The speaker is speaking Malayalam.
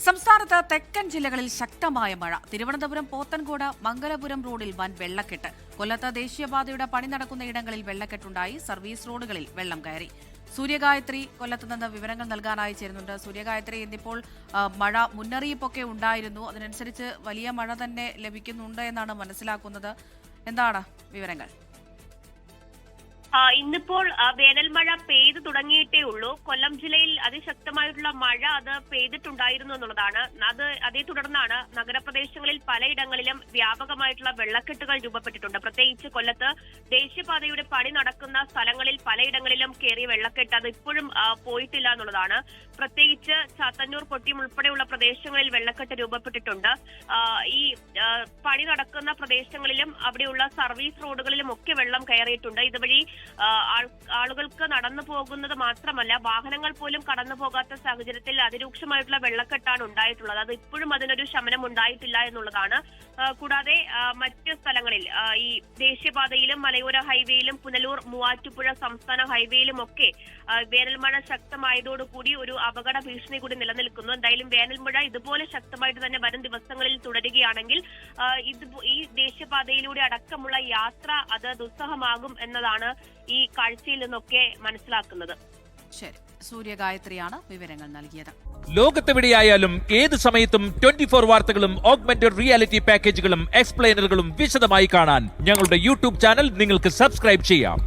സംസ്ഥാനത്ത് തെക്കൻ ജില്ലകളിൽ ശക്തമായ മഴ. തിരുവനന്തപുരം പോത്തൻകോട് മംഗലപുരം റോഡിൽ വൻ വെള്ളക്കെട്ട്. കൊല്ലത്ത് ദേശീയപാതയുടെ പണി നടക്കുന്ന ഇടങ്ങളിൽ വെള്ളക്കെട്ടുണ്ടായി. സർവീസ് റോഡുകളിൽ വെള്ളം കയറി. സൂര്യഗായത്രി കൊല്ലത്ത് നിന്ന് വിവരങ്ങൾ നൽകാനായി ചേരുന്നുണ്ട്. സൂര്യഗായത്രി, ഇന്നിപ്പോൾ മഴ മുന്നറിയിപ്പൊക്കെ ഉണ്ടായിരുന്നു. അതിനനുസരിച്ച് വലിയ മഴ തന്നെ ലഭിക്കുന്നുണ്ട് എന്നാണ് മനസ്സിലാക്കുന്നത്. എന്താണ് വിവരങ്ങൾ? ഇന്നിപ്പോൾ വേനൽ മഴ പെയ്തു തുടങ്ങിയിട്ടേ ഉള്ളൂ. കൊല്ലം ജില്ലയിൽ അതിശക്തമായിട്ടുള്ള മഴ അത് പെയ്തിട്ടുണ്ടായിരുന്നു എന്നുള്ളതാണ്. അതേ തുടർന്നാണ് നഗരപ്രദേശങ്ങളിൽ പലയിടങ്ങളിലും വ്യാപകമായിട്ടുള്ള വെള്ളക്കെട്ടുകൾ രൂപപ്പെട്ടിട്ടുണ്ട്. പ്രത്യേകിച്ച് കൊല്ലത്ത് ദേശീയപാതയുടെ പണി നടക്കുന്ന സ്ഥലങ്ങളിൽ പലയിടങ്ങളിലും കയറിയ വെള്ളക്കെട്ട് അത് ഇപ്പോഴും പോയിട്ടില്ല എന്നുള്ളതാണ്. പ്രത്യേകിച്ച് ചാത്തന്നൂർ, കൊട്ടിയം ഉൾപ്പെടെയുള്ള പ്രദേശങ്ങളിൽ വെള്ളക്കെട്ട് രൂപപ്പെട്ടിട്ടുണ്ട്. ഈ പണി നടക്കുന്ന പ്രദേശങ്ങളിലും അവിടെയുള്ള സർവീസ് റോഡുകളിലും ഒക്കെ വെള്ളം കയറിയിട്ടുണ്ട്. ഇതുവഴി ആളുകൾക്ക് നടന്നു പോകുന്നത് മാത്രമല്ല, വാഹനങ്ങൾ പോലും കടന്നു പോകാത്ത സാഹചര്യത്തിൽ അതിരൂക്ഷമായിട്ടുള്ള വെള്ളക്കെട്ടാണ് ഉണ്ടായിട്ടുള്ളത്. അത് ഇപ്പോഴും അതിനൊരു ശമനം ഉണ്ടായിട്ടില്ല എന്നുള്ളതാണ്. കൂടാതെ മറ്റ് സ്ഥലങ്ങളിൽ ഈ ദേശീയപാതയിലും മലയോര ഹൈവേയിലും പുനലൂർ മൂവാറ്റുപുഴ സംസ്ഥാന ഹൈവേയിലും ഒക്കെ വേനൽമഴ ശക്തമായതോടുകൂടി ഒരു അപകട ഭീഷണി കൂടി നിലനിൽക്കുന്നു. എന്തായാലും വേനൽമഴ ഇതുപോലെ ശക്തമായിട്ട് തന്നെ വരും ദിവസങ്ങളിൽ തുടരുകയാണെങ്കിൽ ഈ ദേശീയപാതയിലൂടെ അടക്കമുള്ള യാത്ര അത് ദുസ്സഹമാകും എന്നതാണ് ഈ കാഴ്ചയിൽ നിന്നൊക്കെ മനസ്സിലാക്കുന്നത്. ശരി, സൂര്യഗായത്രിയാണ് വിവരങ്ങൾ നൽകിയത്. ലോകത്തെവിടെയായാലും ഏത് സമയത്തും 24 വാർത്തകളും ഓഗ്മെന്റഡ് റിയാലിറ്റി പാക്കേജുകളും എക്സ്പ്ലെയിനറുകളും വിശദമായി കാണാൻ ഞങ്ങളുടെ യൂട്യൂബ് ചാനൽ നിങ്ങൾക്ക് സബ്സ്ക്രൈബ് ചെയ്യാം.